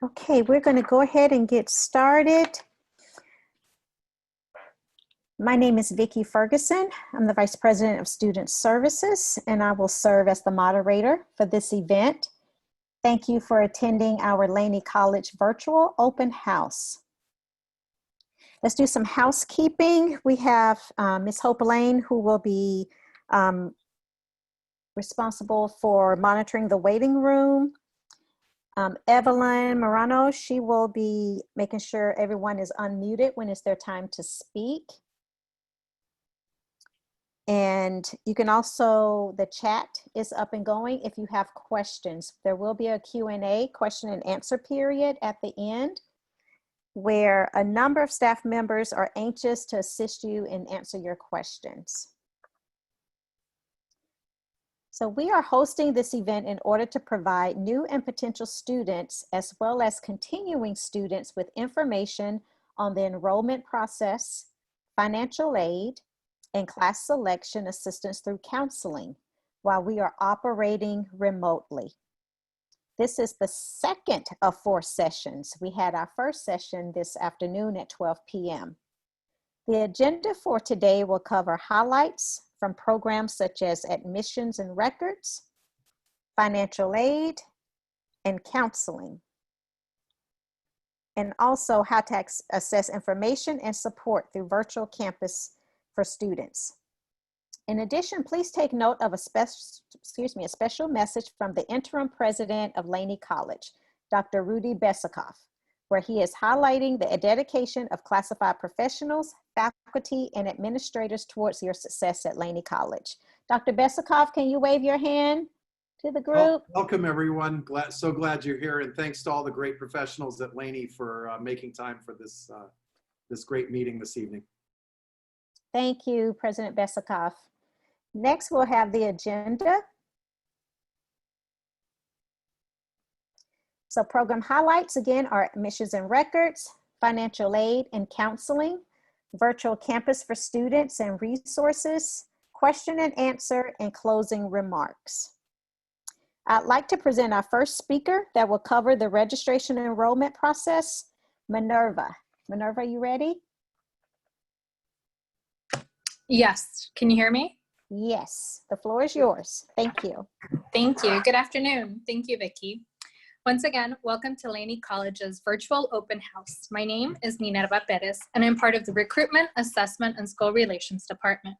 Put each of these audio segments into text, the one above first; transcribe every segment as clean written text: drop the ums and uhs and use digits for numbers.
Okay, we're going to go ahead and get started. My name is Vicki Ferguson. I'm the Vice President of Student Services, and I will serve as the moderator for this event. Thank you for attending our Laney College virtual open house. Let's do some housekeeping. We have Ms. Hope Lane, who will be responsible for monitoring the waiting room. Evelyn Morano, she will be making sure everyone is unmuted when it's their time to speak. And you can also, the chat is up and going if you have questions. There will be a Q&A, question and answer period at the end, where a number of staff members are anxious to assist you and answer your questions. So we are hosting this event in order to provide new and potential students, as well as continuing students, with information on the enrollment process, financial aid, and class selection assistance through counseling while we are operating remotely. This is the second of 4 sessions. We had our first session this afternoon at 12 p.m. The agenda for today will cover highlights from programs such as admissions and records, financial aid, and counseling, and also how to assess information and support through virtual campus for students. In addition, please take note of a special message from the interim president of Laney College, Dr. Rudy Besikoff, where he is highlighting the dedication of classified professionals, faculty, and administrators towards your success at Laney College. Dr. Besikoff, can you wave your hand to the group? Welcome, everyone. So glad you're here, and thanks to all the great professionals at Laney for making time for this, this great meeting this evening. Thank you, President Besikoff. Next, we'll have the agenda. So program highlights, again, are admissions and records, financial aid and counseling, virtual campus for students and resources, question and answer, and closing remarks. I'd like to present our first speaker that will cover the registration and enrollment process, Minerva. Minerva, are you ready? Yes. Can you hear me? Yes. The floor is yours. Thank you. Thank you. Good afternoon. Thank you, Vicki. Once again, welcome to Laney College's virtual open house. My name is Minerva Perez, and I'm part of the Recruitment, Assessment, and School Relations Department.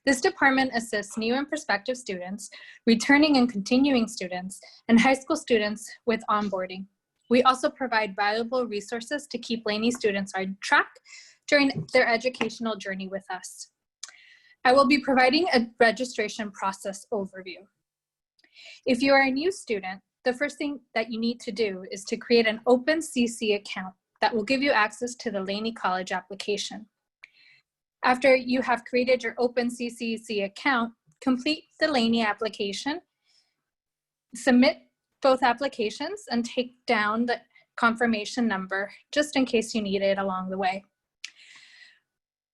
This department assists new and prospective students, returning and continuing students, and high school students with onboarding. We also provide valuable resources to keep Laney students on track during their educational journey with us. I will be providing a registration process overview. If you are a new student, the first thing that you need to do is to create an OpenCC account that will give you access to the Laney College application. After you have created your OpenCC account, complete the Laney application, submit both applications, and take down the confirmation number just in case you need it along the way.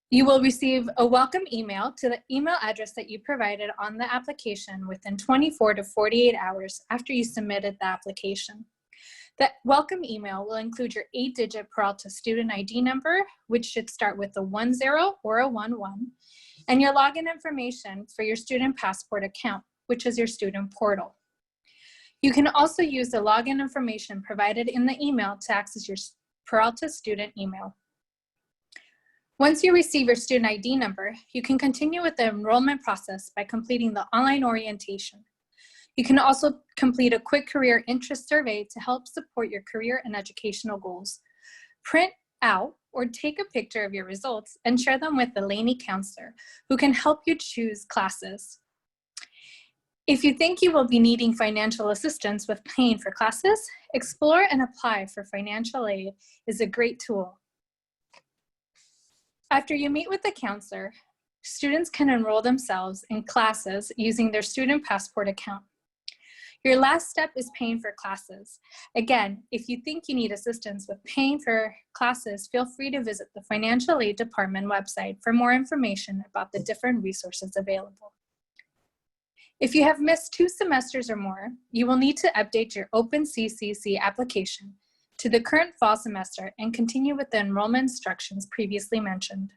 You will receive a welcome email to the email address that you provided on the application within 24 to 48 hours after you submitted the application. That welcome email will include your 8-digit Peralta student ID number, which should start with a 10 or a 11, and your login information for your student passport account, which is your student portal. You can also use the login information provided in the email to access your Peralta student email. Once you receive your student ID number, you can continue with the enrollment process by completing the online orientation. You can also complete a quick career interest survey to help support your career and educational goals. Print out or take a picture of your results and share them with the Laney counselor, who can help you choose classes. If you think you will be needing financial assistance with paying for classes, Explore and Apply for Financial Aid is a great tool. After you meet with the counselor, students can enroll themselves in classes using their student passport account. Your last step is paying for classes. Again, if you think you need assistance with paying for classes, feel free to visit the Financial Aid Department website for more information about the different resources available. If you have missed 2 semesters or more, you will need to update your OpenCCC application to the current fall semester and continue with the enrollment instructions previously mentioned.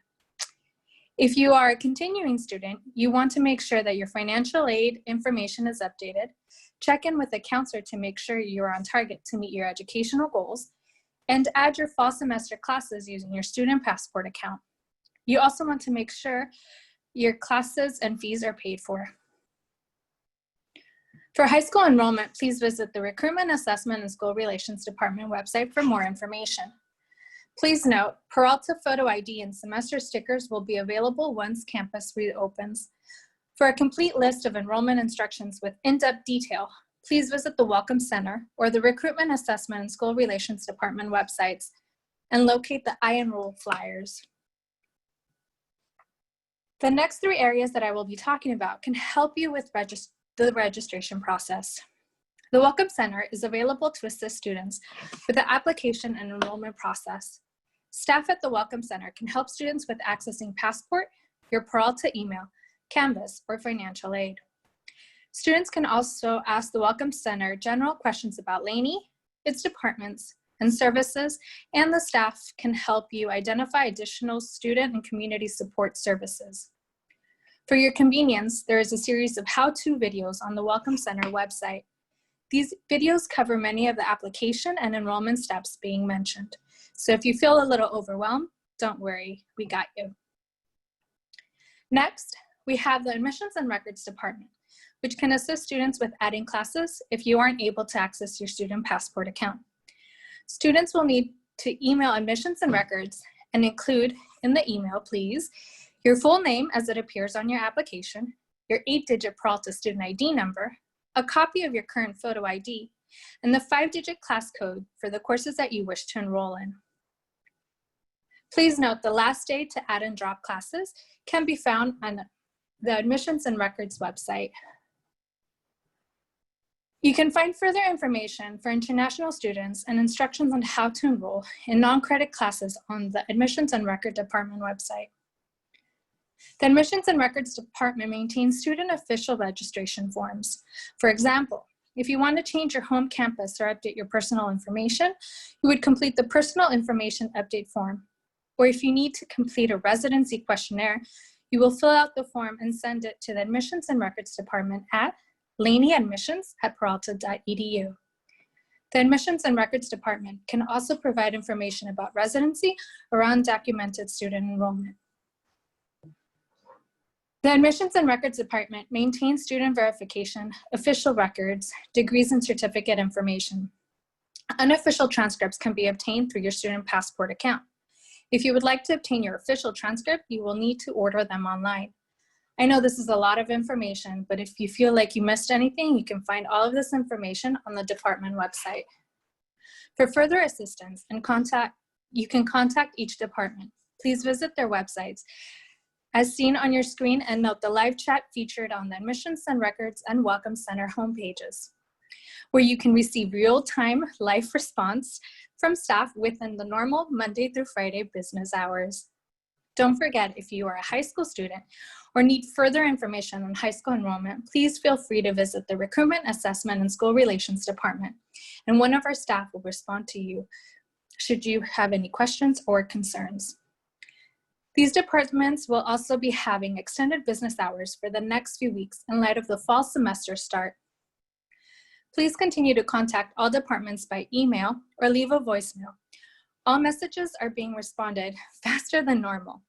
If you are a continuing student, you want to make sure that your financial aid information is updated. Check in with a counselor to make sure you are on target to meet your educational goals, and add your fall semester classes using your student passport account. You also want to make sure your classes and fees are paid for. For high school enrollment, please visit the Recruitment Assessment and School Relations Department website for more information. Please note, Peralta photo ID and semester stickers will be available once campus reopens. For a complete list of enrollment instructions with in-depth detail, please visit the Welcome Center or the Recruitment Assessment and School Relations Department websites and locate the enroll flyers. The next 3 areas that I will be talking about can help you with the registration process. The Welcome Center is available to assist students with the application and enrollment process. Staff at the Welcome Center can help students with accessing passport, your Peralta email, Canvas, or financial aid. Students can also ask the Welcome Center general questions about Laney, its departments, and services, and the staff can help you identify additional student and community support services. For your convenience, there is a series of how-to videos on the Welcome Center website. These videos cover many of the application and enrollment steps being mentioned. So if you feel a little overwhelmed, don't worry, we got you. Next, we have the Admissions and Records Department, which can assist students with adding classes if you aren't able to access your student passport account. Students will need to email Admissions and Records and include in the email, please, your full name as it appears on your application, your 8-digit Peralta student ID number, a copy of your current photo ID, and the 5-digit class code for the courses that you wish to enroll in. Please note the last day to add and drop classes can be found on the Admissions and Records website. You can find further information for international students and instructions on how to enroll in non-credit classes on the Admissions and Records Department website. The Admissions and Records Department maintains student official registration forms. For example, if you want to change your home campus or update your personal information, you would complete the Personal Information Update form. Or if you need to complete a residency questionnaire, you will fill out the form and send it to the Admissions and Records Department at laneyadmissions@peralta.edu. The Admissions and Records Department can also provide information about residency or undocumented student enrollment. The Admissions and Records Department maintains student verification, official records, degrees, and certificate information. Unofficial transcripts can be obtained through your student passport account. If you would like to obtain your official transcript, you will need to order them online. I know this is a lot of information, but if you feel like you missed anything, you can find all of this information on the department website. For further assistance and you can contact each department. Please visit their websites as seen on your screen and note the live chat featured on the Admissions and Records and Welcome Center homepages, where you can receive real-time live response from staff within the normal Monday through Friday business hours. Don't forget, if you are a high school student or need further information on high school enrollment, please feel free to visit the Recruitment, Assessment, and School Relations Department, and one of our staff will respond to you should you have any questions or concerns. These departments will also be having extended business hours for the next few weeks in light of the fall semester start. Please continue to contact all departments by email or leave a voicemail. All messages are being responded faster than normal,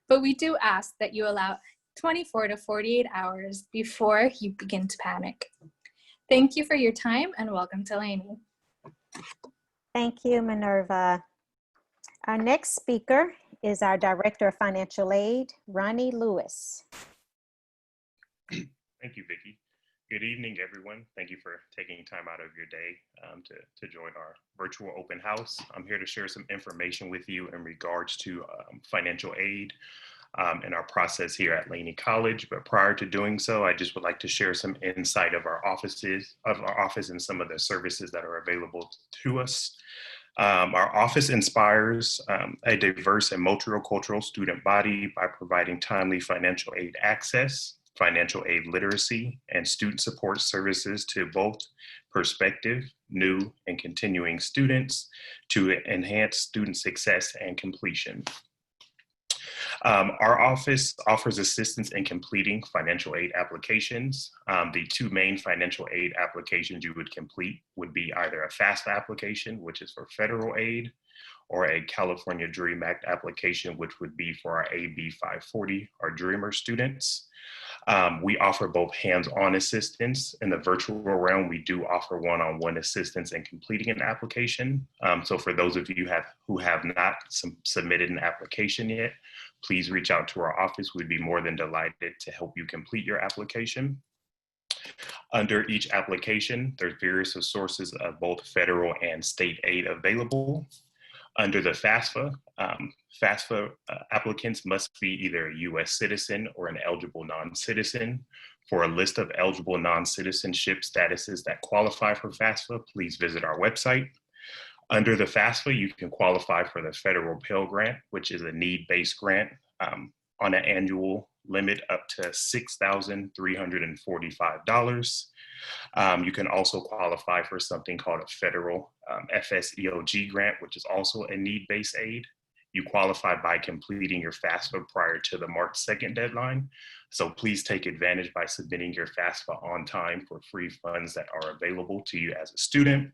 but we do ask that you allow 24 to 48 hours before you begin to panic. Thank you for your time and welcome to Laney. Thank you, Minerva. Our next speaker is our Director of Financial Aid, Ronnie Lewis. Thank you, Vicki. Good evening, everyone. Thank you for taking time out of your day to join our virtual open house. I'm here to share some information with you in regards to financial aid and our process here at Laney College. But prior to doing so, I just would like to share some insight of our office and some of the services that are available to us. Our office inspires a diverse and multicultural student body by providing timely financial aid access financial aid literacy, and student support services to both prospective, new, and continuing students to enhance student success and completion. Our office offers assistance in completing financial aid applications. The two main financial aid applications you would complete would be either a FAFSA application, which is for federal aid, or a California DREAM Act application, which would be for our AB 540, our Dreamer students. We offer both hands-on assistance. In the virtual realm, we do offer one-on-one assistance in completing an application. So for those of you who have not submitted an application yet, please reach out to our office. We'd be more than delighted to help you complete your application. Under each application, there's various sources of both federal and state aid available. Under the FAFSA, applicants must be either a US citizen or an eligible non-citizen. For a list of eligible non-citizenship statuses that qualify for FAFSA, please visit our website. Under the FAFSA, you can qualify for the federal Pell Grant, which is a need-based grant on an annual limit up to $6,345. You can also qualify for something called a federal FSEOG grant, which is also a need-based aid. You qualify by completing your FAFSA prior to the March 2nd deadline. So please take advantage by submitting your FAFSA on time for free funds that are available to you as a student.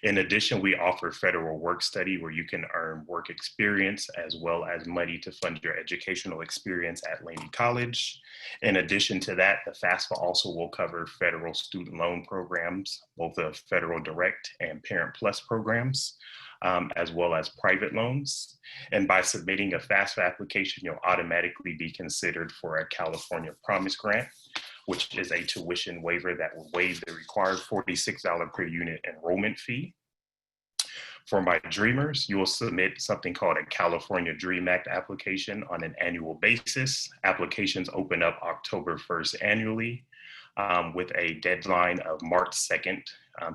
In addition, we offer federal work study where you can earn work experience as well as money to fund your educational experience at Laney College. In addition to that, the FAFSA also will cover federal student loan programs, both the federal direct and Parent Plus programs, as well as private loans. And by submitting a FAFSA application, you'll automatically be considered for a California Promise Grant, which is a tuition waiver that will waive the required $46 per unit enrollment fee. For my Dreamers, you will submit something called a California DREAM Act application on an annual basis. Applications open up October 1st annually with a deadline of March 2nd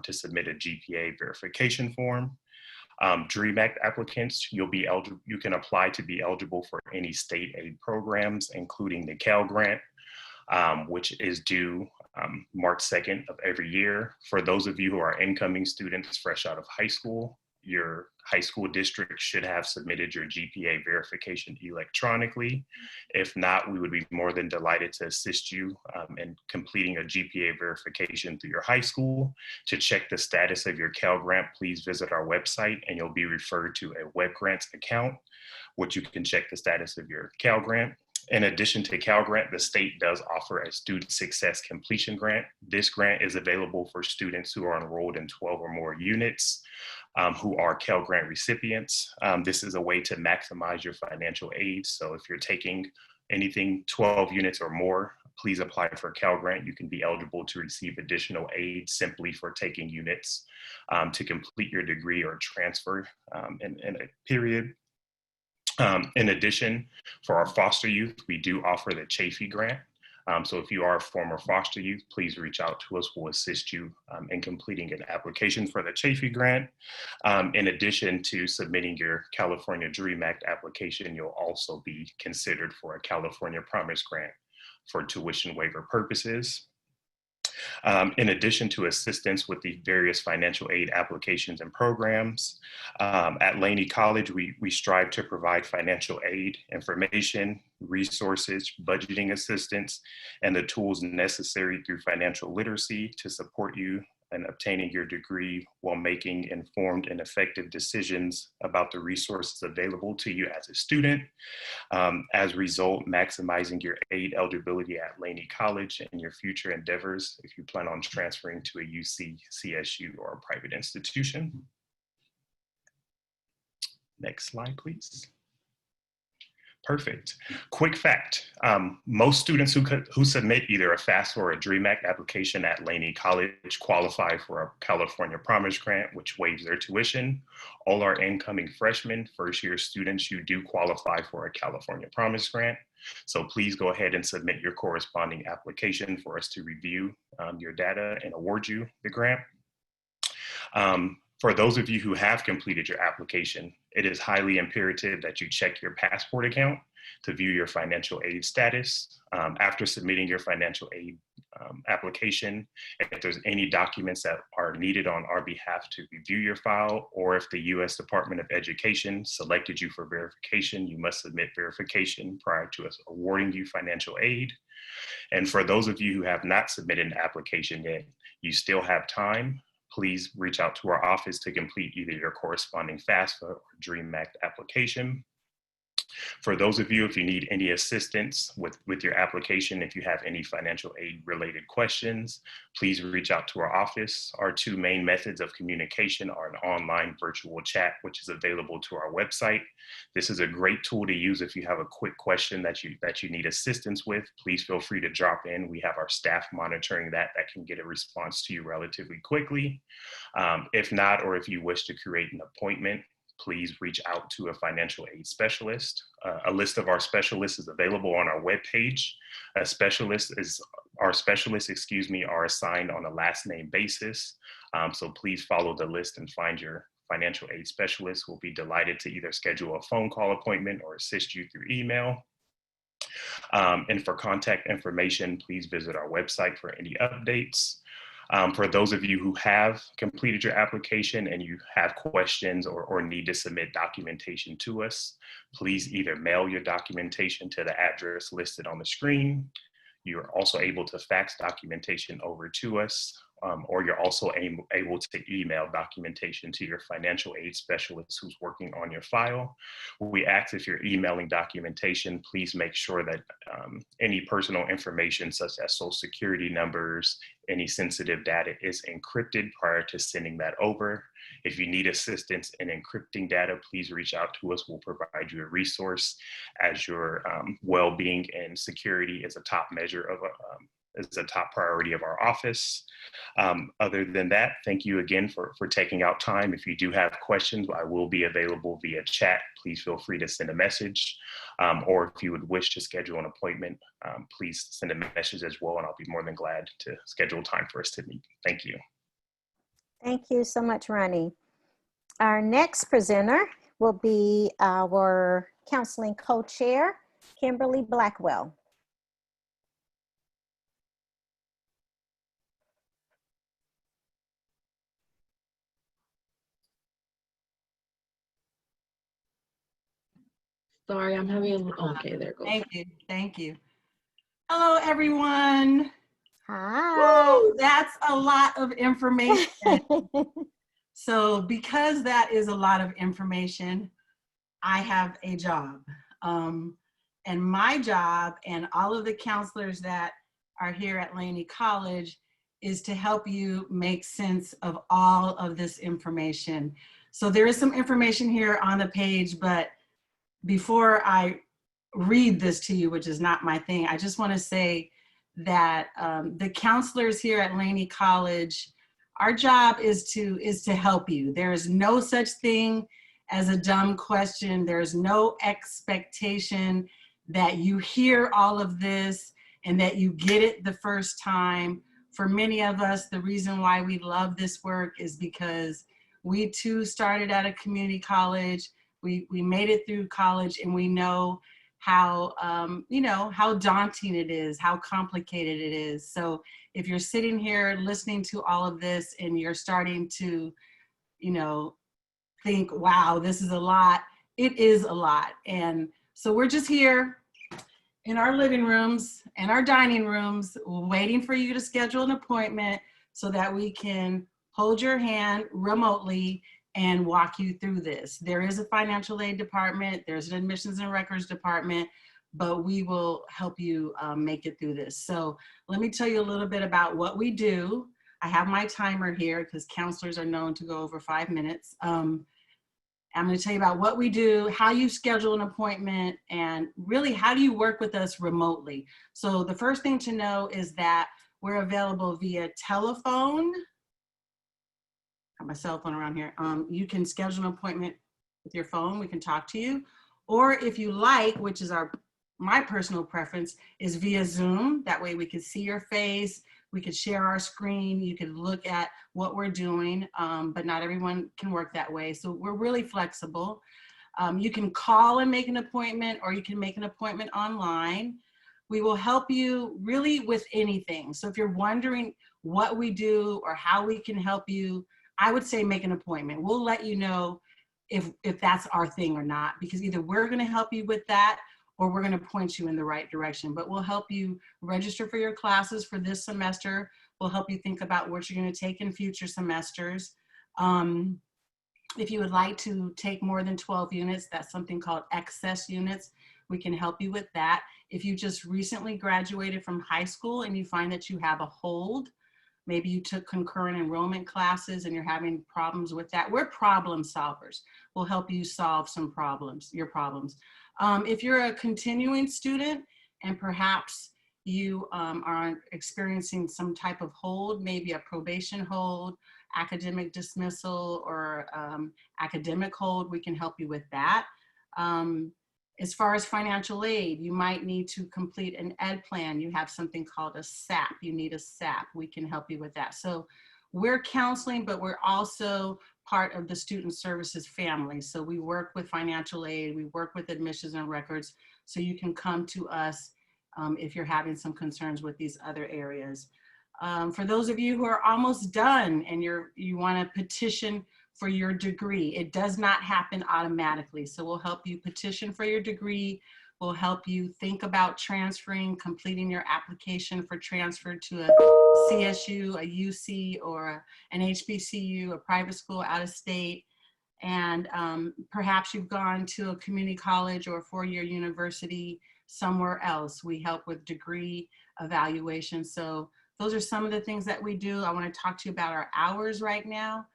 to submit a GPA verification form. DREAM Act applicants, you can apply to be eligible for any state aid programs, including the Cal Grant, which is due March 2nd of every year. For those of you who are incoming students fresh out of high school, your high school district should have submitted your GPA verification electronically. If not, we would be more than delighted to assist you in completing a GPA verification through your high school. To check the status of your Cal Grant, please visit our website and you'll be referred to a Web Grants account, which you can check the status of your Cal Grant. In addition to Cal Grant, the state does offer a Student Success Completion Grant. This grant is available for students who are enrolled in 12 or more units who are Cal Grant recipients. This is a way to maximize your financial aid. So if you're taking anything 12 units or more, please apply for Cal Grant. You can be eligible to receive additional aid simply for taking units to complete your degree or transfer in a period. In addition, for our foster youth, we do offer the Chafee Grant. So if you are a former foster youth, please reach out to us. We'll assist you in completing an application for the Chafee Grant. In addition to submitting your California DREAM Act application, you'll also be considered for a California Promise Grant for tuition waiver purposes. In addition to assistance with the various financial aid applications and programs, at Laney College, we strive to provide financial aid information, resources, budgeting assistance, and the tools necessary through financial literacy to support you in obtaining your degree while making informed and effective decisions about the resources available to you as a student. As a result, maximizing your aid eligibility at Laney College and your future endeavors if you plan on transferring to a UC, CSU, or a private institution. Next slide, please. Perfect. Quick fact, most students who submit either a FAFSA or a DREAM Act application at Laney College qualify for a California Promise Grant, which waives their tuition. All our incoming freshmen, first-year students, you do qualify for a California Promise Grant. So please go ahead and submit your corresponding application for us to review your data and award you the grant. For those of you who have completed your application, It is highly imperative that you check your passport account to view your financial aid status. After submitting your financial aid application, if there's any documents that are needed on our behalf to review your file, or if the U.S. Department of Education selected you for verification, you must submit verification prior to us awarding you financial aid. And for those of you who have not submitted an application yet, you still have time. Please reach out to our office to complete either your corresponding FAFSA or DREAM Act application. For those of you, if you need any assistance with your application, if you have any financial aid related questions, please reach out to our office. Our two main methods of communication are an online virtual chat, which is available to our website. This is a great tool to use if you have a quick question that you need assistance with. Please feel free to drop in. We have our staff monitoring that can get a response to you relatively quickly. If not, or if you wish to create an appointment, please reach out to a financial aid specialist. A list of our specialists is available on our webpage. Our specialists are assigned on a last name basis. So please follow the list and find your financial aid specialist. We'll be delighted to either schedule a phone call appointment or assist you through email. And for contact information, please visit our website for any updates. For those of you who have completed your application and you have questions or need to submit documentation to us, please either mail your documentation to the address listed on the screen. You're also able to fax documentation over to us, or you're also able to email documentation to your financial aid specialist who's working on your file. We ask if you're emailing documentation, please make sure that any personal information such as social security numbers, any sensitive data is encrypted prior to sending that over. If you need assistance in encrypting data, please reach out to us. We'll provide you a resource, as your well-being and security is a top measure of is a top priority of our office. Other than that, thank you again for taking out time. If you do have questions, I will be available via chat. Please feel free to send a message, or if you would wish to schedule an appointment, please send a message as well, and I'll be more than glad to schedule time for us to meet. Thank you. Thank you so much, Ronnie. Our next presenter will be our counseling co-chair, Kimberly Blackwell. Sorry, I'm having, okay, there goes. Thank you, thank you. Hello, everyone. Hi. Woo, that's a lot of information. So because that is a lot of information, I have a job. And my job and all of the counselors that are here at Laney College is to help you make sense of all of this information. So there is some information here on the page, but before I read this to you, which is not my thing, I just want to say that the counselors here at Laney College, our job is to help you. There is no such thing as a dumb question. There's no expectation that you hear all of this and that you get it the first time. For many of us, the reason why we love this work is because we too started at a community college. We made it through college, and we know how, how daunting it is, how complicated it is. So if you're sitting here listening to all of this and you're starting to, think, wow, this is a lot, it is a lot. And so we're just here in our living rooms and our dining rooms, waiting for you to schedule an appointment so that we can hold your hand remotely and walk you through this. There is a financial aid department, there's an admissions and records department, but we will help you make it through this. So let me tell you a little bit about what we do. I have my timer here because counselors are known to go over 5 minutes. I'm gonna tell you about what we do, how you schedule an appointment, and really how do you work with us remotely. So the first thing to know is that we're available via telephone. Got my cell phone around here. You can schedule an appointment with your phone. We can talk to you. Or if you like, which is my personal preference, is via Zoom. That way we can see your face. We could share our screen. You could look at what we're doing, but not everyone can work that way. So we're really flexible. You can call and make an appointment, or you can make an appointment online. We will help you really with anything. So if you're wondering what we do or how we can help you, I would say make an appointment. We'll let you know if that's our thing or not, because either we're going to help you with that or we're going to point you in the right direction. But we'll help you register for your classes for this semester. We'll help you think about what you're going to take in future semesters. If you would like to take more than 12 units, that's something called excess units. We can help you with that. If you just recently graduated from high school and you find that you have a hold, maybe you took concurrent enrollment classes and you're having problems with that, we're problem solvers. We'll help you solve some problems, your problems. If you're a continuing student and perhaps you are experiencing some type of hold, maybe a probation hold, academic dismissal, or academic hold, we can help you with that. As far as financial aid, you might need to complete an ed plan. You have something called a SAP. You need a SAP. We can help you with that. So we're counseling, but we're also part of the student services family. So we work with financial aid, we work with admissions and records, so you can come to us if you're having some concerns with these other areas. For those of you who are almost done and you want to petition for your degree, it does not happen automatically. So we'll help you petition for your degree. We'll help you think about transferring, completing your application for transfer to a CSU, a UC, or an HBCU, a private school out of state. And perhaps you've gone to a community college or a four-year university somewhere else. We help with degree evaluation. So those are some of the things that we do. I want to talk to you about our hours right now.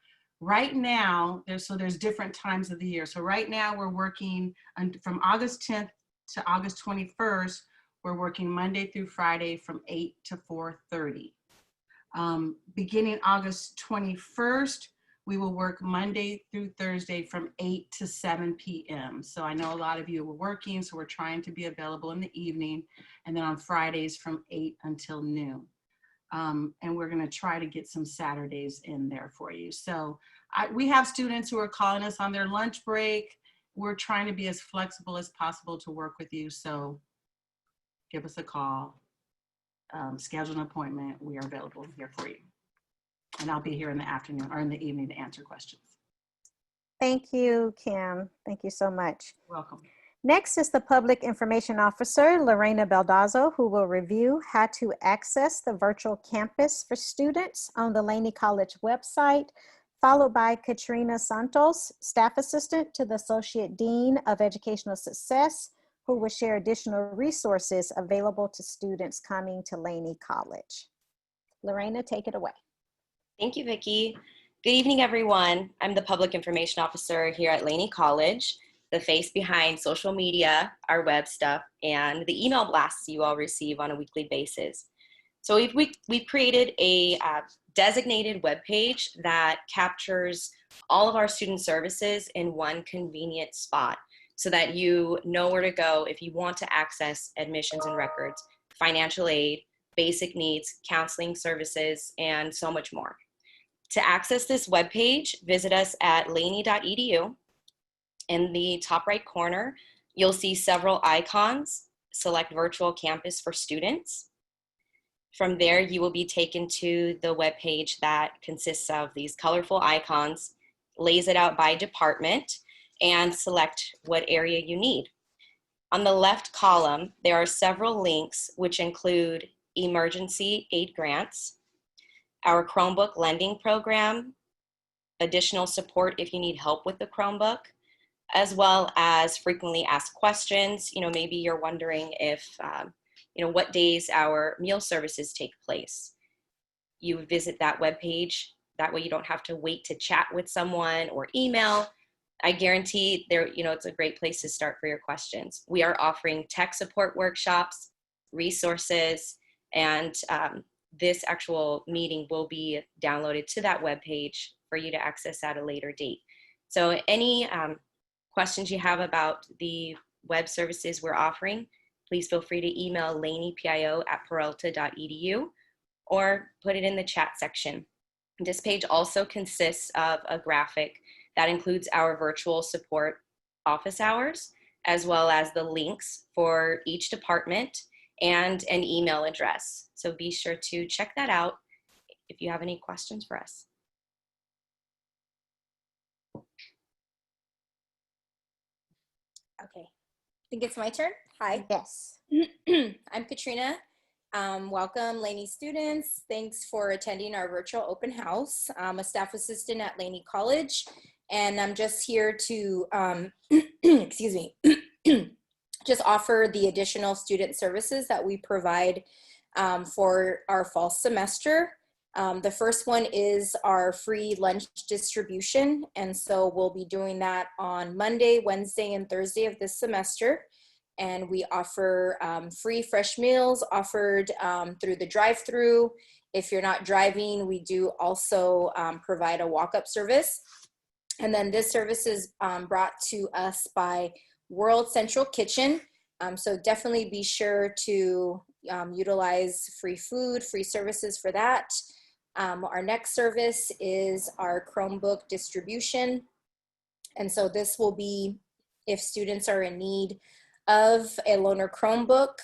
Right now, there's different times of the year. So right now we're working from August 10th to August 21st. We're working Monday through Friday from 8 to 4:30. Beginning August 21st, we will work Monday through Thursday from 8 to 7 p.m. So I know a lot of you are working, so we're trying to be available in the evening, and then on Fridays from 8 until noon. And we're going to try to get some Saturdays in there for you. So we have students who are calling us on their lunch break. We're trying to be as flexible as possible to work with you. So give us a call, schedule an appointment. We are available here for you. And I'll be here in the afternoon or in the evening to answer questions. Thank you, Kim. Thank you so much. Welcome. Next is the Public Information Officer, Lorena Baldazzo, who will review how to access the virtual campus for students on the Laney College website, followed by Katrina Santos, Staff Assistant to the Associate Dean of Educational Success, who will share additional resources available to students coming to Laney College. Lorena, take it away. Thank you, Vicki. Good evening, everyone. I'm the Public Information Officer here at Laney College, the face behind social media, our web stuff, and the email blasts you all receive on a weekly basis. So we've created a designated web page that captures all of our student services in one convenient spot so that you know where to go if you want to access admissions and records, financial aid, basic needs, counseling services, and so much more. To access this webpage, visit us at laney.edu. In the top right corner, you'll see several icons. Select Virtual Campus for Students. From there, you will be taken to the webpage that consists of these colorful icons, lays it out by department, and select what area you need. On the left column, there are several links which include emergency aid grants, our Chromebook Lending program, additional support if you need help with the Chromebook, as well as frequently asked questions. You know, maybe you're wondering if, what days our meal services take place. You visit that webpage. That way you don't have to wait to chat with someone or email. I guarantee it's a great place to start for your questions. We are offering tech support workshops, resources, and this actual meeting will be downloaded to that webpage for you to access at a later date. So any questions you have about the web services we're offering, please feel free to email laneypio@peralta.edu or put it in the chat section. This page also consists of a graphic that includes our virtual support office hours, as well as the links for each department and an email address. So be sure to check that out if you have any questions for us. Okay, I think it's my turn. Hi. Yes. I'm Katrina. Welcome, Laney students. Thanks for attending our virtual open house. I'm a staff assistant at Laney College, and I'm just here to, excuse me, just offer the additional student services that we provide for our fall semester. The first one is our free lunch distribution, and so we'll be doing that on Monday, Wednesday, and Thursday of this semester. And we offer free fresh meals offered through the drive-through. If you're not driving, we do also provide a walk-up service. And then this service is brought to us by World Central Kitchen. So definitely be sure to utilize free food, free services for that. Our next service is our Chromebook distribution. And so this will be if students are in need of a loaner Chromebook.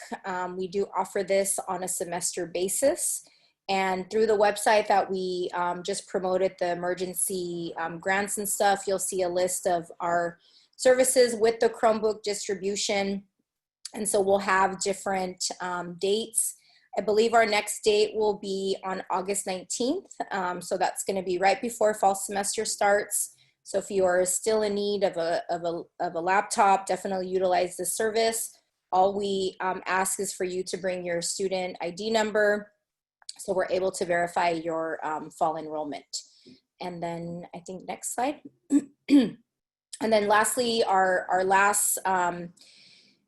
We do offer this on a semester basis. And through the website that we just promoted, the emergency grants and stuff, you'll see a list of our services with the Chromebook distribution. And so we'll have different dates. I believe our next date will be on August 19th. So that's going to be right before fall semester starts. So if you are still in need of a laptop, definitely utilize this service. All we ask is for you to bring your student ID number so we're able to verify your fall enrollment. And then I think next slide. And then lastly, our last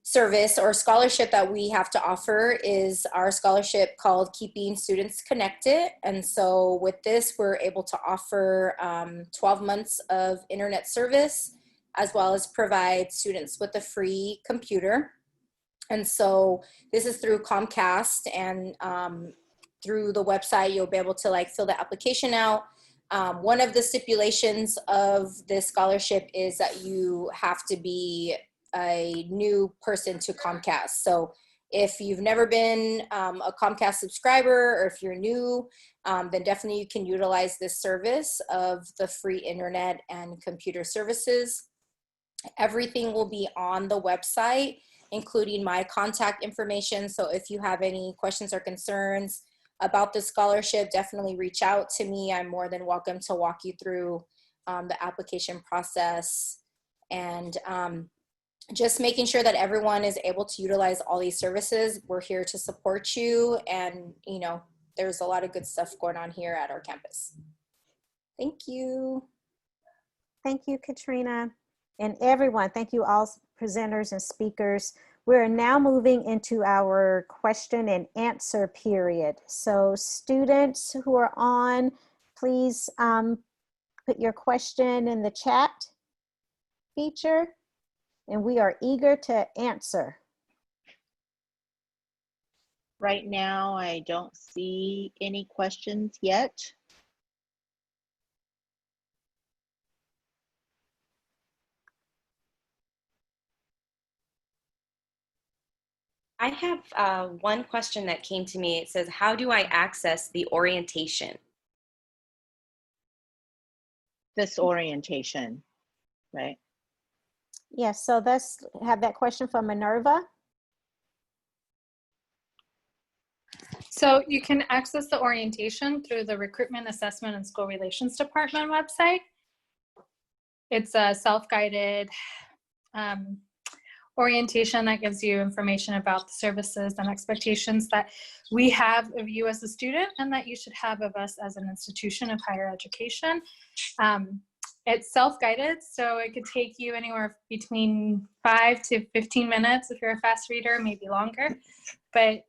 service or scholarship that we have to offer is our scholarship called Keeping Students Connected. And so with this, we're able to offer 12 months of internet service, as well as provide students with a free computer. And so this is through Comcast, and through the website, you'll be able to like fill the application out. One of the stipulations of this scholarship is that you have to be a new person to Comcast. So if you've never been a Comcast subscriber, or if you're new, then definitely you can utilize this service of the free internet and computer services. Everything will be on the website, including my contact information. So if you have any questions or concerns about the scholarship, definitely reach out to me. I'm more than welcome to walk you through the application process, and just making sure that everyone is able to utilize all these services. We're here to support you, and you know, there's a lot of good stuff going on here at our campus. Thank you. Thank you, Katrina. And everyone, thank you all presenters and speakers. We're now moving into our question and answer period. So students who are on, please put your question in the chat feature, and we are eager to answer. Right now, I don't see any questions yet. I have one question that came to me. It says, how do I access the orientation? This orientation, right? Yes, so let's have that question from Minerva. So you can access the orientation through the Recruitment Assessment and School Relations Department website. It's a self-guided orientation that gives you information about the services and expectations that we have of you as a student and that you should have of us as an institution of higher education. It's self-guided, so it could take you anywhere between 5 to 15 minutes if you're a fast reader, maybe longer. But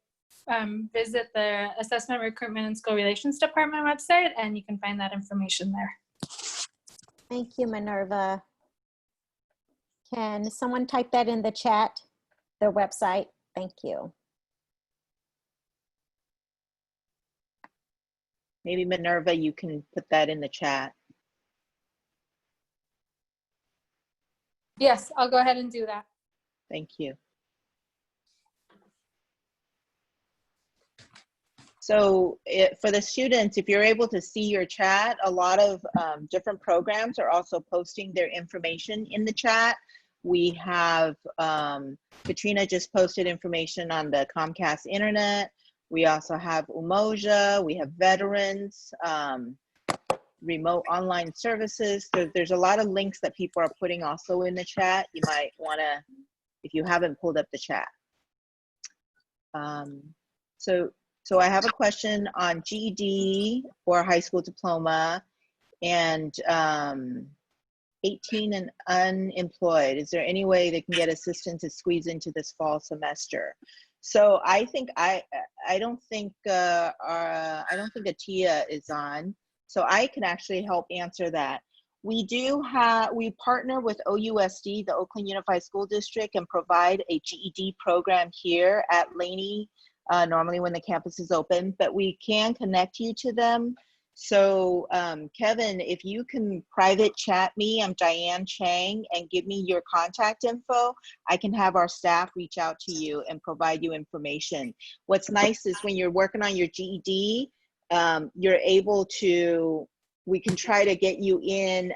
visit the Assessment, Recruitment, and School Relations Department website, and you can find that information there. Thank you, Minerva. Can someone type that in the chat, their website? Thank you. Maybe Minerva, you can put that in the chat. Yes, I'll go ahead and do that. Thank you. So for the students, if you're able to see your chat, a lot of different programs are also posting their information in the chat. We have, Katrina just posted information on the Comcast internet. We also have Umoja, we have veterans, remote online services. There's a lot of links that people are putting also in the chat. You might wanna, if you haven't pulled up the chat. So I have a question on GED or high school diploma and 18 and unemployed. Is there any way they can get assistance to squeeze into this fall semester? So I think I don't think Atia is on, so I can actually help answer that. We partner with OUSD, the Oakland Unified School District, and provide a GED program here at Laney, normally when the campus is open, but we can connect you to them. So Kevin, if you can private chat me, I'm Diane Chang, and give me your contact info, I can have our staff reach out to you and provide you information. What's nice is when you're working on your GED, you're able to, we can try to get you in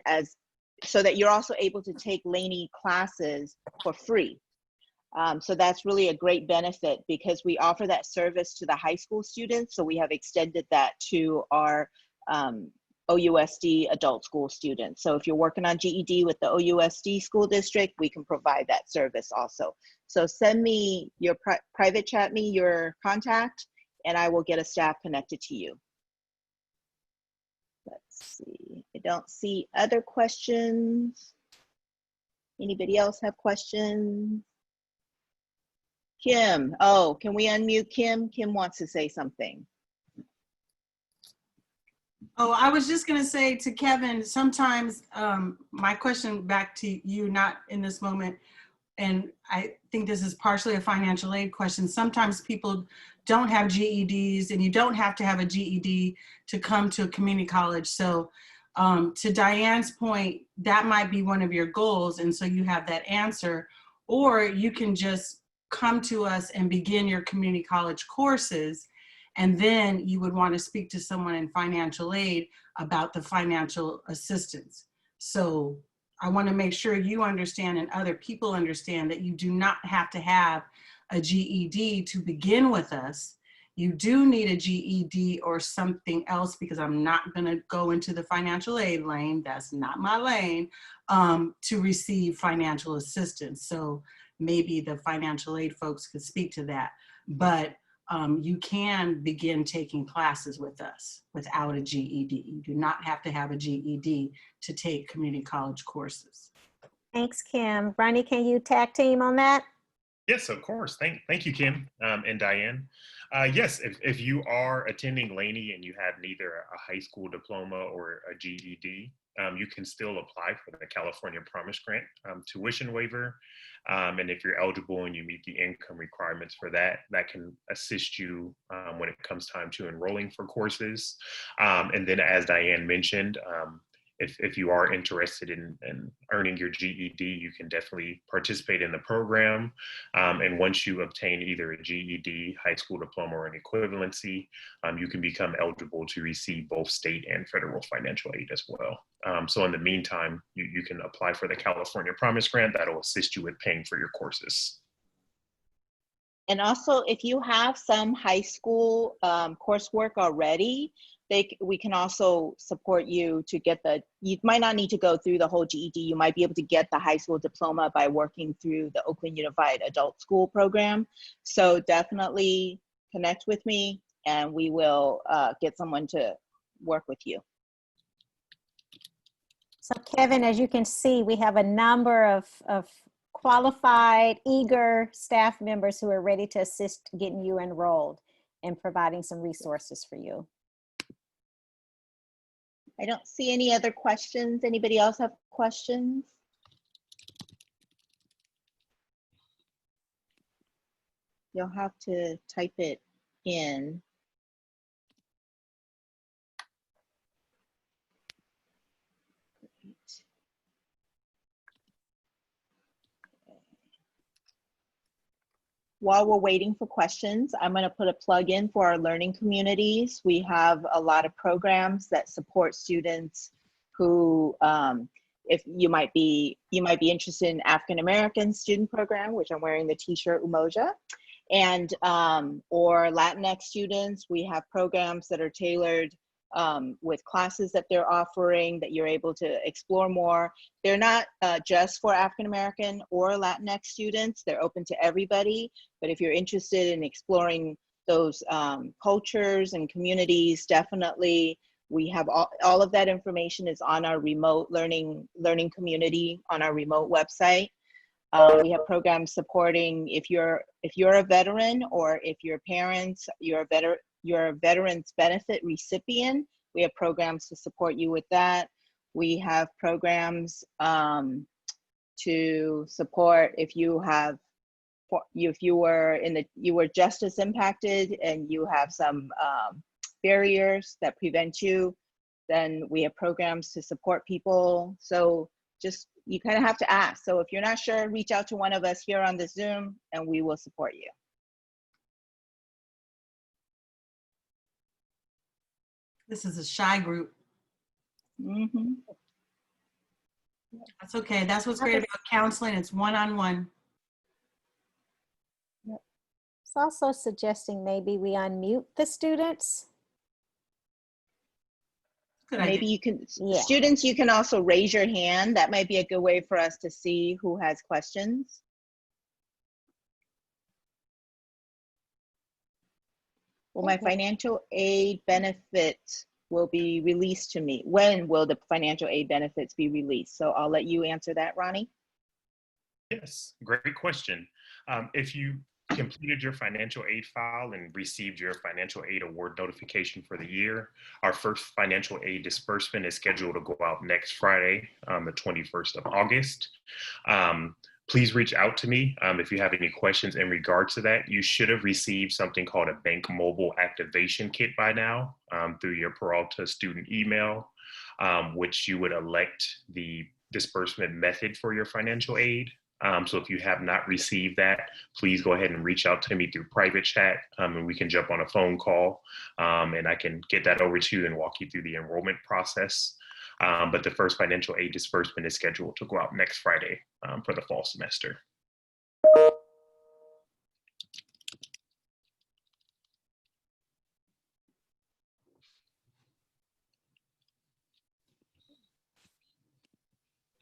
so that you're also able to take Laney classes for free. So that's really a great benefit because we offer that service to the high school students. So we have extended that to our OUSD adult school students. So if you're working on GED with the OUSD school district, we can provide that service also. So send me your private chat me your contact and I will get a staff connected to you. Let's see, I don't see other questions. Anybody else have questions? Kim, oh, can we unmute Kim? Kim wants to say something. Oh, I was just gonna say to Kevin, sometimes my question back to you, not in this moment, and I think this is partially a financial aid question. Sometimes people don't have GEDs and you don't have to have a GED to come to a community college. So to Diane's point, that might be one of your goals. And so you have that answer, or you can just come to us and begin your community college courses. And then you would want to speak to someone in financial aid about the financial assistance. So I want to make sure you understand and other people understand that you do not have to have a GED to begin with us. You do need a GED or something else, because I'm not going to go into the financial aid lane. That's not my lane, to receive financial assistance. So maybe the financial aid folks could speak to that. But you can begin taking classes with us without a GED. You do not have to have a GED to take community college courses. Thanks, Kim. Ronnie, can you tag team on that? Yes, of course. Thank you, Kim and Diane. Yes, if you are attending Laney and you have neither a high school diploma or a GED, you can still apply for the California Promise Grant tuition waiver. And if you're eligible and you meet the income requirements for that, that can assist you when it comes time to enrolling for courses. And then as Diane mentioned, if you are interested in earning your GED, you can definitely participate in the program. And once you obtain either a GED, high school diploma, or an equivalency, you can become eligible to receive both state and federal financial aid as well. So in the meantime, you can apply for the California Promise Grant. That'll assist you with paying for your courses. And also, if you have some high school coursework already, we can also support you to get you might not need to go through the whole GED. You might be able to get the high school diploma by working through the Oakland Unified Adult School program. So definitely connect with me and we will get someone to work with you. So Kevin, as you can see, we have a number of qualified, eager staff members who are ready to assist getting you enrolled and providing some resources for you. I don't see any other questions. Anybody else have questions? You'll have to type it in. while we're waiting for questions, I'm going to put a plug in for our learning communities. We have a lot of programs that support students who, if you might be interested in African American student program, which I'm wearing the t-shirt Umoja, and or Latinx students. We have programs that are tailored with classes that they're offering that you're able to explore more. They're not just for African American or Latinx students. They're open to everybody. But if you're interested in exploring those cultures and communities, definitely we have all of that information is on our remote learning community on our remote website. We have programs supporting if you're a veteran or if your parents, you're a veterans benefit recipient. We have programs to support you with that. We have programs to support if you were justice impacted and you have some barriers that prevent you, then we have programs to support people. So just, you kind of have to ask. So if you're not sure, reach out to one of us here on the Zoom and we will support you. This is a shy group. Mm-hmm. That's okay. That's what's great about counseling. It's one-on-one. It's also suggesting maybe we unmute the students. Good Maybe idea. you can, Yeah. students, you can also raise your hand. That might be a good way for us to see who has questions. Well, my Okay. financial aid benefits will be released to me. When will the financial aid benefits be released? So I'll let you answer that, Ronnie. Yes, great question. If you completed your financial aid file and received your financial aid award notification for the year, our first financial aid disbursement is scheduled to go out next Friday, the 21st of August. Please reach out to me if you have any questions in regards to that. You should have received something called a Bank Mobile Activation Kit by now through your Peralta student email, which you would elect the disbursement method for your financial aid. So if you have not received that, please go ahead and reach out to me through private chat and we can jump on a phone call and I can get that over to you and walk you through the enrollment process. But the first financial aid disbursement is scheduled to go out next Friday for the fall semester.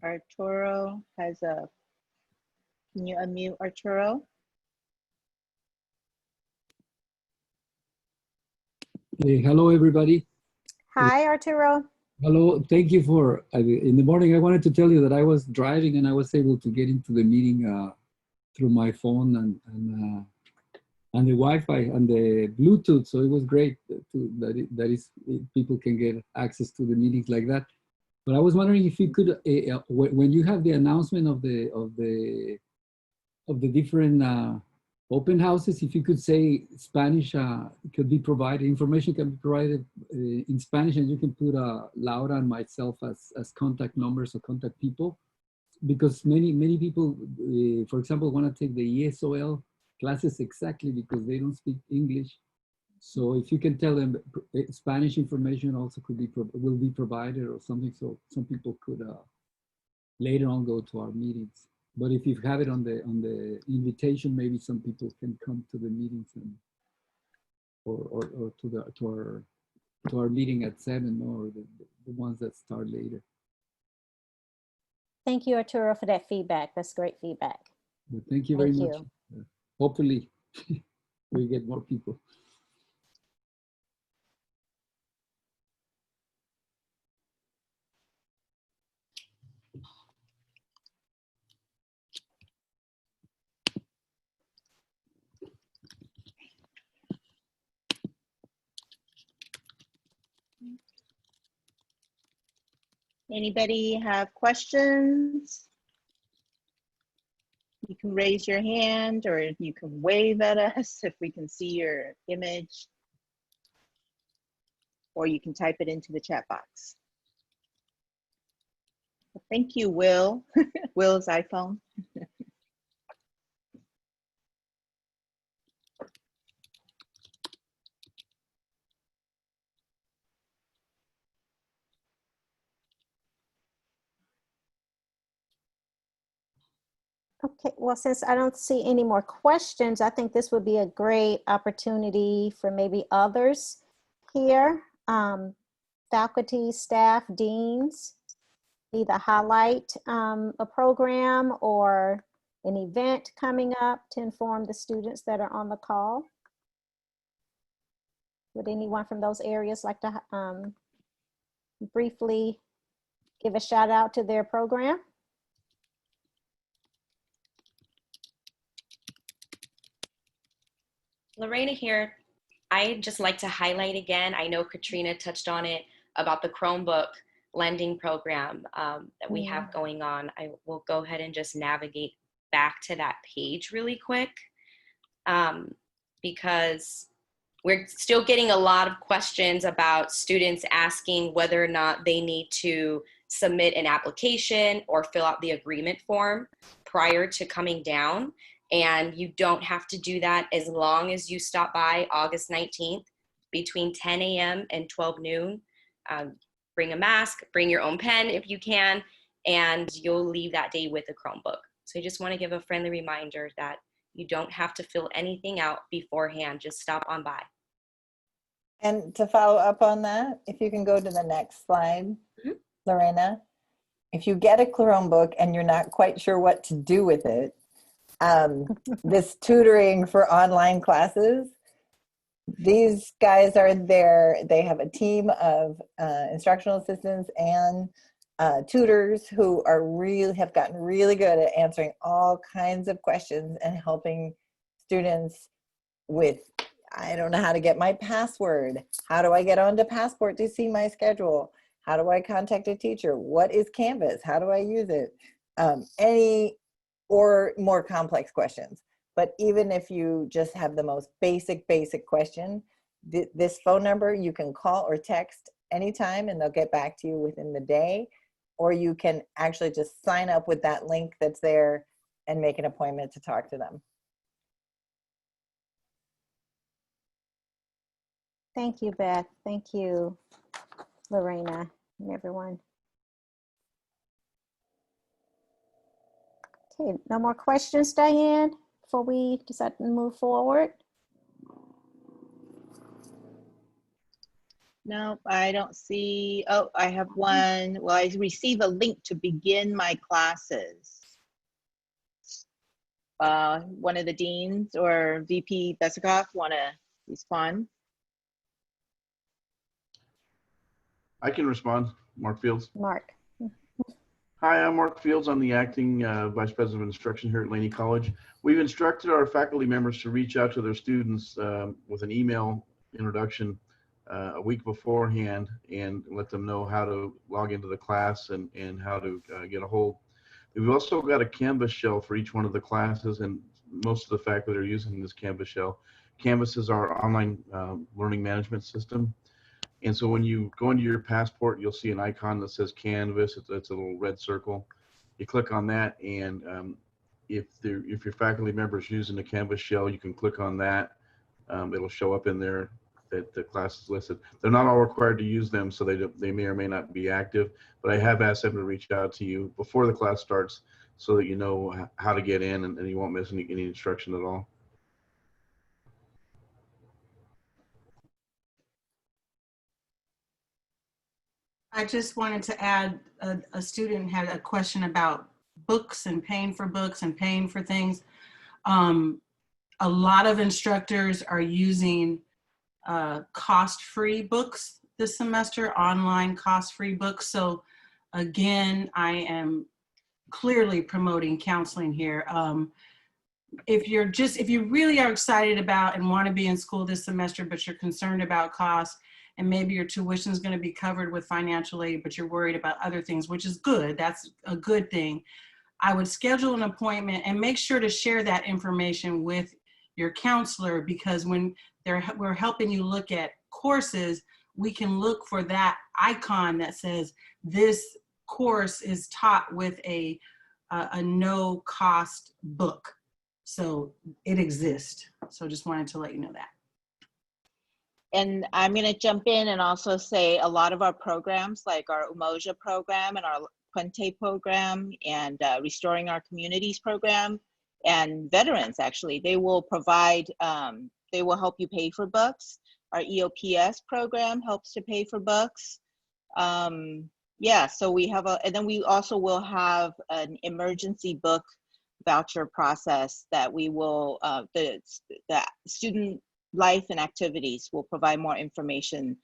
Arturo has a, can you unmute Arturo? Hello, everybody. Hi, Arturo. Hello, thank you for, in the morning, I wanted to tell you that I was driving and I was able to get into the meeting through my phone and the Wi-Fi and the Bluetooth. So it was great people can get access to the meetings like that. But I was wondering if you could, when you have the announcement of the different open houses, if you could say Spanish could be provided, information can be provided in Spanish, and you can put Laura and myself as contact numbers or contact people, because many people, for example, want to take the ESOL classes exactly because they don't speak English. So if you can tell them Spanish information also will be provided or something, so some people could later on go to our meetings. But if you have it on the invitation, maybe some people can come to the meetings and or to our meeting at 7 or the ones that start later. Thank you, Arturo, for that feedback. That's great feedback. But thank you very much. Hopefully we get more people. Anybody have questions? You can raise your hand or you can wave at us if we can see your image. Or you can type it into the chat box. Thank you, Will. Will's iPhone. Okay, well, since I don't see any more questions, I think this would be a great opportunity for maybe others here, faculty, staff, deans, either highlight a program or an event coming up to inform the students that are on the call. Would anyone from those areas like to briefly give a shout out to their program? Lorena here. I'd just like to highlight again, I know Katrina touched on it, about the Chromebook lending program that we have going on. I will go ahead and just navigate back to that page really quick because we're still getting a lot of questions about students asking whether or not they need to submit an application or fill out the agreement form prior to coming down. And you don't have to do that as long as you stop by August 19th between 10 a.m. and 12 noon. Bring a mask, bring your own pen if you can, and you'll leave that day with a Chromebook. So I just want to give a friendly reminder that you don't have to fill anything out beforehand, just stop on by. And to follow up on that, if you can go to the next slide, Lorena, if you get a Chromebook and you're not quite sure what to do with it, this tutoring for online classes, these guys are there. They have a team of instructional assistants and tutors who are have gotten really good at answering all kinds of questions and helping students with, I don't know how to get my password. How do I get onto Passport to see my schedule? How do I contact a teacher? What is Canvas? How do I use it? Any or more complex questions. But even if you just have the most basic question, this phone number you can call or text anytime and they'll get back to you within the day, or you can actually just sign up with that link that's there and make an appointment to talk to them. Thank you, Beth. Thank you, Lorena, and everyone. Okay, no more questions, Diane, before we decide to move forward? No, I don't see. Oh, I have one. Well, I receive a link to begin my classes. One of the deans or VP Besikoff want to respond? I can respond. Mark Fields. Mark. Hi, I'm Mark Fields. I'm the acting Vice President of Instruction here at Laney College. We've instructed our faculty members to reach out to their students with an email introduction a week beforehand and let them know how to log into the class and how to get a hold. We've also got a Canvas shell for each one of the classes, and most of the faculty are using this Canvas shell. Canvas is our online learning management system. And so when you go into your Passport, you'll see an icon that says Canvas. It's a little red circle. You click on that, and if your faculty member is using the Canvas shell, you can click on that. It'll show up in there that the class is listed. They're not all required to use them, so they may or may not be active. But I have asked them to reach out to you before the class starts so that you know how to get in and you won't miss any instruction at all. I just wanted to add, a student had a question about books and paying for books and paying for things. A lot of instructors are using cost-free books this semester, online cost-free books. So again, I am clearly promoting counseling here. If you really are excited about and want to be in school this semester, but you're concerned about cost, and maybe your tuition is going to be covered with financial aid, but you're worried about other things, which is good. That's a good thing. I would schedule an appointment and make sure to share that information with your counselor, because when we're helping you look at courses, we can look for that icon that says this course is taught with a no cost book. So it exists. So just wanted to let you know that. And I'm going to jump in and also say a lot of our programs, like our Umoja program and our Puente program and Restoring Our Communities program, and veterans, actually. They will provide, they will help you pay for books. Our EOPS program helps to pay for books. Yeah, so we have and then we also will have an emergency book voucher process that we will, the student life and activities will provide more information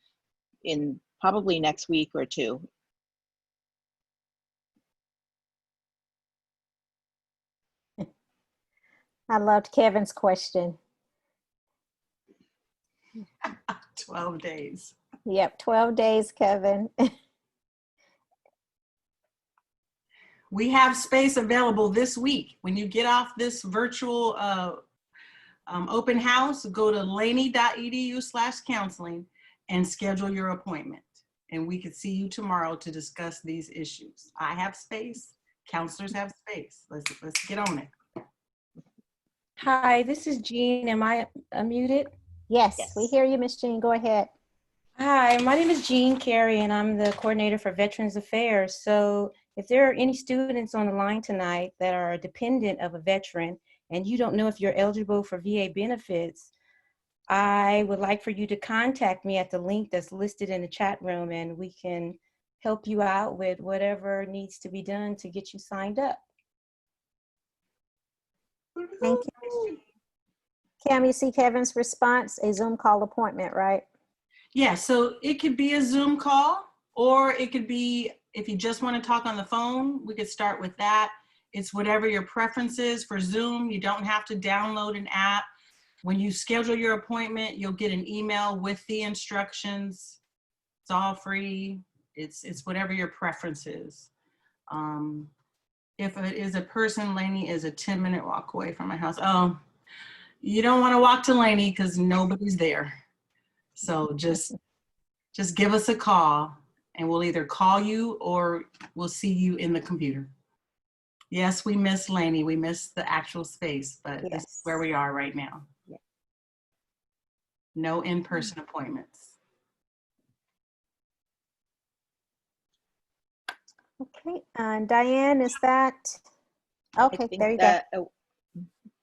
in probably next week or two. I loved Kevin's question. 12 days. Yep, 12 days, Kevin. We have space available this week. When you get off this virtual open house, go to laney.edu/counseling and schedule your appointment. And we could see you tomorrow to discuss these issues. I have space. Counselors have space. Let's get on it. Hi, this is Jean. Am I unmuted? Yes, we hear you, Miss Jean. Go ahead. Hi, my name is Jean Carey, and I'm the coordinator for Veterans Affairs. So if there are any students on the line tonight that are a dependent of a veteran and you don't know if you're eligible for VA benefits, I would like for you to contact me at the link that's listed in the chat room, and we can help you out with whatever needs to be done to get you signed up. Thank you, Ms. Jean. Cam, you see Kevin's response, a Zoom call appointment, right? Yeah, so it could be a Zoom call, or it could be, if you just want to talk on the phone, we could start with that. It's whatever your preference is. For Zoom, you don't have to download an app. When you schedule your appointment, you'll get an email with the instructions. It's all free. It's whatever your preference is. If it is a person, Laney is a 10-minute walk away from my house. Oh, you don't want to walk to Laney because nobody's there. So just give us a call and we'll either call you or we'll see you in the computer. Yes, we miss Laney. We miss the actual space, but this is where we are right now. Yeah. No in-person appointments. Okay, Diane, is that? Okay, there you go.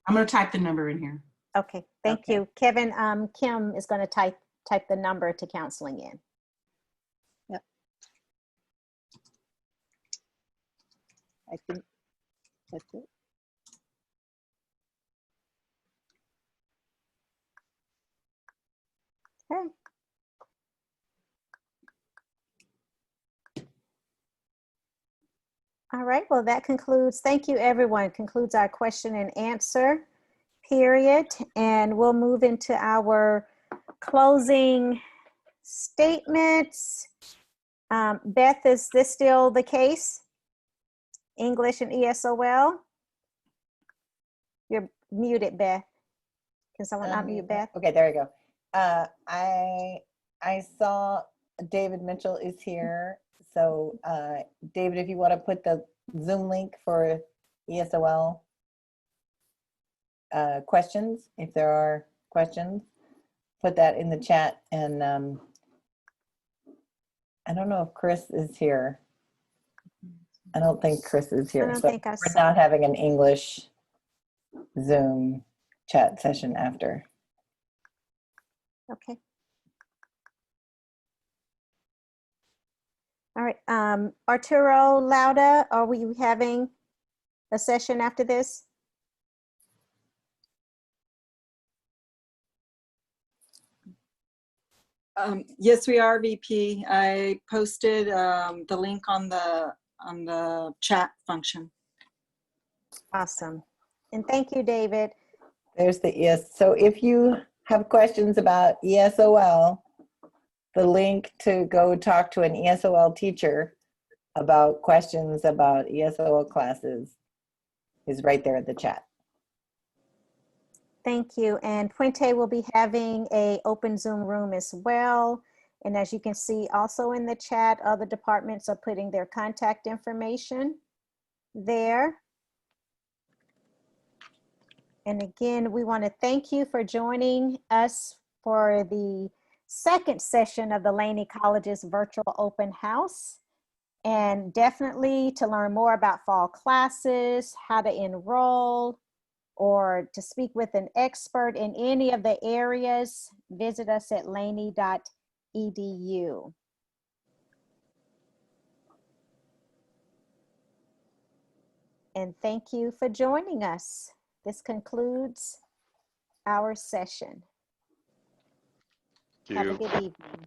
I'm going to type the number in here. Okay, thank you. Kevin, Kim is going to type the number to counseling in. Yep. I think that's it. Okay. All right, well, that concludes, thank you, everyone. Concludes our question and answer period. And we'll move into our closing statements. Beth, is this still the case? English and ESOL? You're muted, Beth. Can someone unmute Beth? Okay, there you go. I saw David Mitchell is here. So David, if you want to put the Zoom link for ESOL questions, if there are questions, put that in the chat. And I don't know if Chris is here. I don't think Chris is here. I don't so think I we're saw. not having an English Zoom chat session after. Okay. All right, Arturo Lauda, are we having a session after this? Yes, we are, VP. I posted the link on the chat function. Awesome. And thank you, David. There's the ES. So if you have questions about ESOL, the link to go talk to an ESOL teacher about questions about ESOL classes is right there in the chat. Thank you. And Puente will be having an open Zoom room as well. And as you can see also in the chat, other departments are putting their contact information there. And again, we want to thank you for joining us for the second session of the Laney College's virtual open house. And definitely to learn more about fall classes, how to enroll, or to speak with an expert in any of the areas, visit us at laney.edu. And thank you for joining us. This concludes our session. Have a good evening.